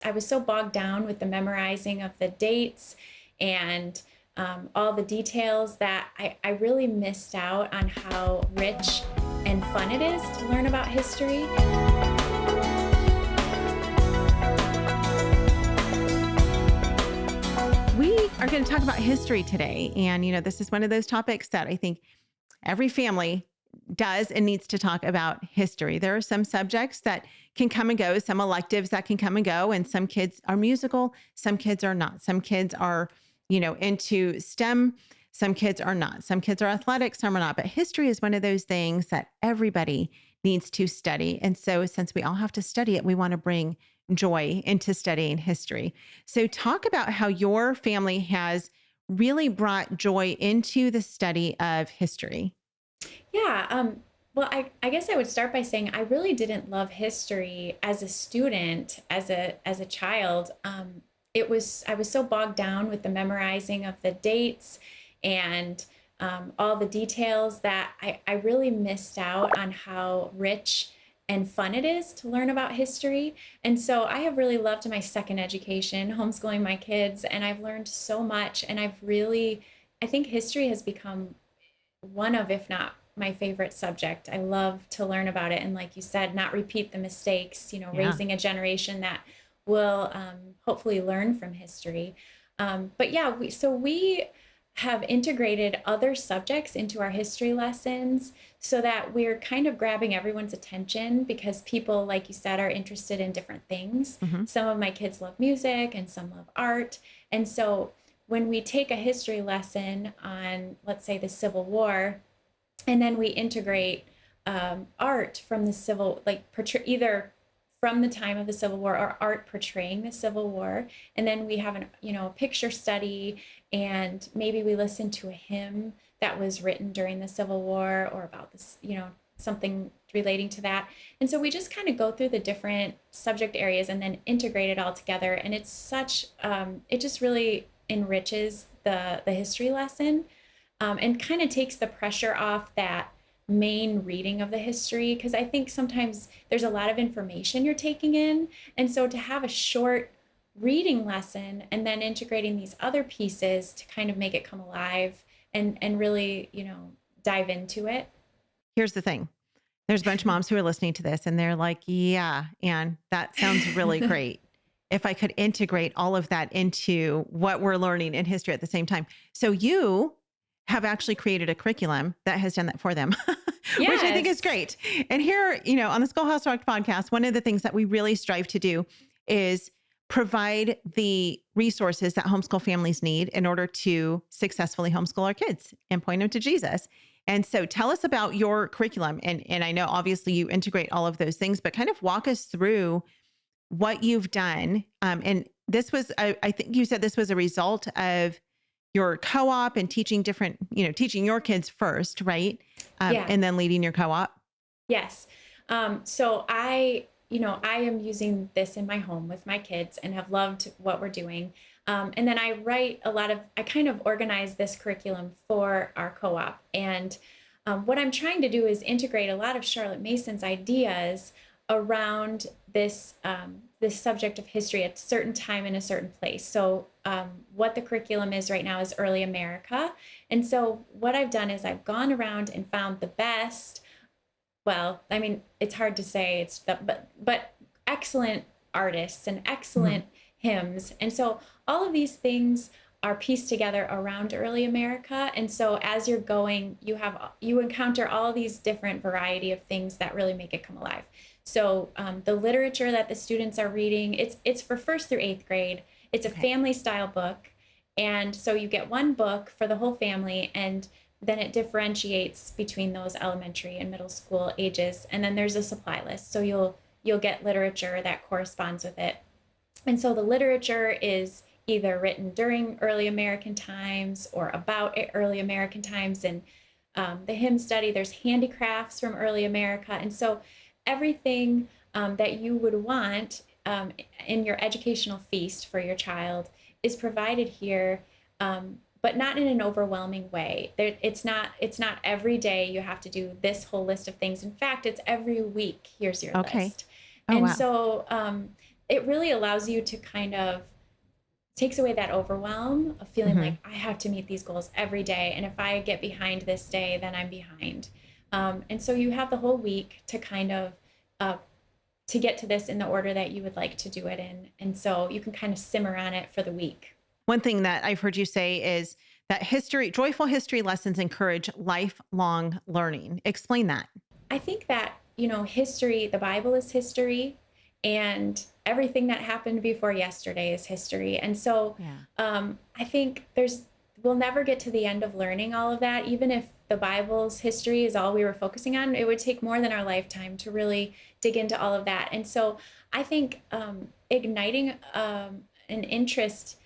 I was so bogged down with the memorizing of the dates and all the details that I really missed out on how rich and fun it is to learn about history. We are going to talk about history today. And, this is one of those topics that I think every family does and needs to talk about history. There are some subjects that can come and go, some electives that can come and go, and some kids are musical, some kids are not. Some kids are, into STEM, some kids are not. Some kids are athletic, some are not. But history is one of those things that everybody needs to study. And so since we all have to study it, we want to bring joy into studying history. So talk about how your family has really brought joy into the study of history. Yeah, well, I guess I would start by saying I really didn't love history as a student, as a child. I was so bogged down with the memorizing of the dates and all the details that I really missed out on how rich and fun it is to learn about history. And so I have really loved my second education, homeschooling my kids, and I've learned so much. And I think history has become one of, if not my favorite subject. I love to learn about it. And like you said, not repeat the mistakes, Yeah. raising a generation that will hopefully learn from history. But yeah, we have integrated other subjects into our history lessons so that we're kind of grabbing everyone's attention because people, like you said, are interested in different things. Hmm. Some of my kids love music and some love art. And so when we take a history lesson on, let's say, the Civil War, and then we integrate art from the civil, like either from the time of the Civil War or art portraying the Civil War, and then we have a picture study, and maybe we listen to a hymn that was written during the Civil War or about this, something relating to that. And so we just kind of go through the different subject areas and then integrate it all together, and it's it just really enriches the history lesson, and kind of takes the pressure off that main reading of the history, because I think sometimes there's a lot of information you're taking in. And so to have a short reading lesson and then integrating these other pieces to kind of make it come alive and really, dive into it. Here's the thing. There's a bunch of moms who are listening to this and they're like, yeah, and that sounds really great. If I could integrate all of that into what we're learning in history at the same time. So you have actually created a curriculum that has done that for them, which I think is Yes. great. And here, on the Schoolhouse Rock podcast, one of the things that we really strive to do is provide the resources that homeschool families need in order to successfully homeschool our kids and point them to Jesus. And so tell us about your curriculum. And I know obviously you integrate all of those things, but kind of walk us through what you've done. And this was, I think you said this was a result of your co-op and teaching different, teaching your kids first, right? Yeah. And then leading your co-op. Yes. So I am using this in my home with my kids and have loved what we're doing. And then I kind of organize this curriculum for our co-op. And what I'm trying to do is integrate a lot of Charlotte Mason's ideas around this subject of history at a certain time in a certain place. So what the curriculum is right now is early America. And so what I've done is I've gone around and found the best, well, I mean, it's hard to say but excellent artists and Mhm. excellent hymns. And so all of these things are pieced together around early America. And so as you're going, you encounter all these different variety of things that really make it come alive. So the literature that the students are reading, it's for first through eighth grade. It's a Okay. family style book. And so you get one book for the whole family, and then it differentiates between those elementary and middle school ages. And then there's a supply list. So you'll get literature that corresponds with it. And so the literature is either written during early American times or about early American times. And the hymn study, there's handicrafts from early America. And so everything that you would want in your educational feast for your child is provided here, but not in an overwhelming way. It's not every day you have to do this whole list of things. In fact, it's every week. Here's your Okay. list. Oh, And wow. so it really allows you to kind of takes away that overwhelm of feeling Mhm. like I have to meet these goals every day. And if I get behind this day, then I'm behind. And so you have the whole week to kind of uh, to get to this in the order that you would like to do it in. And so you can kind of simmer on it for the week. One thing that I've heard you say is that joyful history lessons encourage lifelong learning. Explain that. I think that, history, the Bible is history, and everything that happened before yesterday is history. And so Yeah. I think we'll never get to the end of learning all of that. Even if the Bible's history is all we were focusing on, it would take more than our lifetime to really dig into all of that. And so I think igniting an interest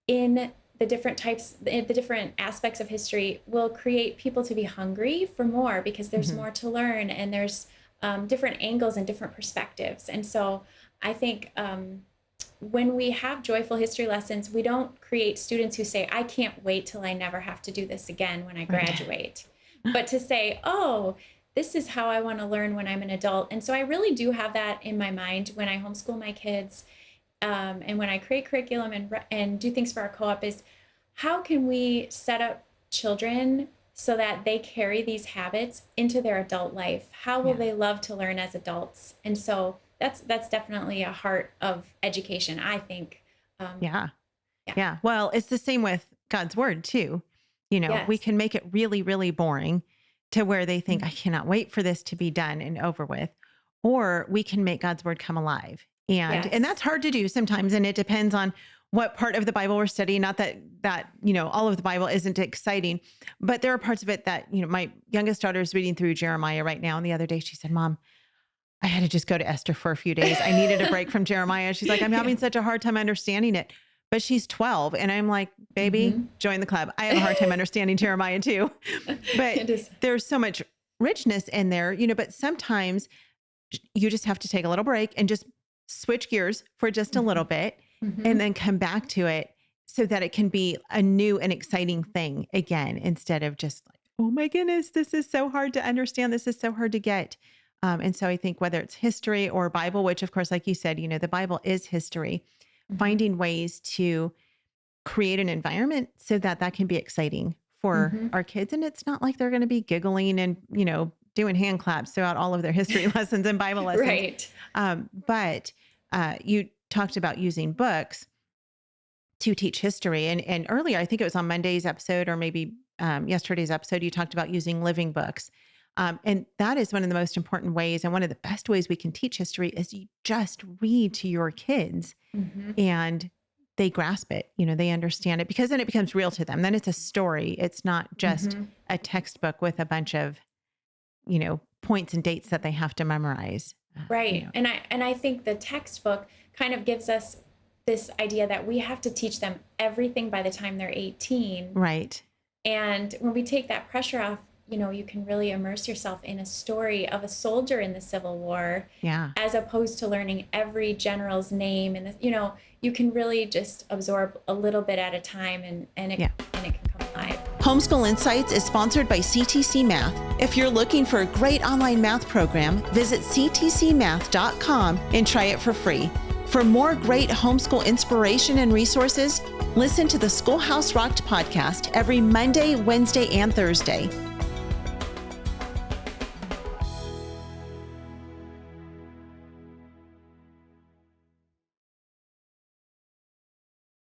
in the different aspects of history will create people to be hungry for more, because there's Mhm. more to learn, and there's different angles and different perspectives. And so I think when we have joyful history lessons, we don't create students who say, I can't wait till I never have to do this again when I Right. graduate, but to say, oh, this is how I want to learn when I'm an adult. And so I really do have that in my mind when I homeschool my kids, and when I create curriculum and do things for our co-op, is how can we set up children so that they carry these habits into their adult life? How will Yeah. they love to learn as adults? And so that's definitely a heart of education, I think. Yeah. Yeah. Yeah. Well, it's the same with God's word too. We Yes. can make it really, really boring to where they think, Mhm. I cannot wait for this to be done and over with. Or we can make God's word come alive. And Yes. that's hard to do sometimes. And it depends on what part of the Bible we're studying. Not that all of the Bible isn't exciting, but there are parts of it that, my youngest daughter is reading through Jeremiah right now. And the other day she said, Mom, I had to just go to Esther for a few days. I needed a break from Jeremiah. She's like, I'm Yeah. having such a hard time understanding it. But she's 12. And I'm like, baby, Mhm. join the club. I have a hard time understanding Jeremiah too. But It is. there's so much richness in there, but sometimes you just have to take a little break and just switch gears for just a little bit and Mhm. then come back to it so that it can be a new and exciting thing again, instead of just like, oh my goodness, this is so hard to understand. This is so hard to get. And so I think whether it's history or Bible, which of course, like you said, the Bible is history, Mhm. finding ways to create an environment so that that can be exciting for Mhm. our kids. And it's not like they're going to be giggling and, doing hand claps throughout all of their history lessons and Bible lessons. Right. But you talked about using books to teach history. And earlier, I think it was on Monday's episode or maybe yesterday's episode, you talked about using living books. And that is one of the most important ways. And one of the best ways we can teach history is you just read to your kids Mhm. and they grasp it, they understand it, because then it becomes real to them. Then it's a story. It's not just Mhm. a textbook with a bunch of, points and dates that they have to memorize. Right. And I think the textbook kind of gives us this idea that we have to teach them everything by the time they're 18. Right. And when we take that pressure off, you can really immerse yourself in a story of a soldier in the Civil War, Yeah. as opposed to learning every general's name. And, you can really just absorb a little bit at a time, and it Yeah. can come alive. Homeschool Insights is sponsored by CTC Math. If you're looking for a great online math program, visit ctcmath.com and try it for free. For more great homeschool inspiration and resources, listen to the Schoolhouse Rocked podcast every Monday, Wednesday, and Thursday.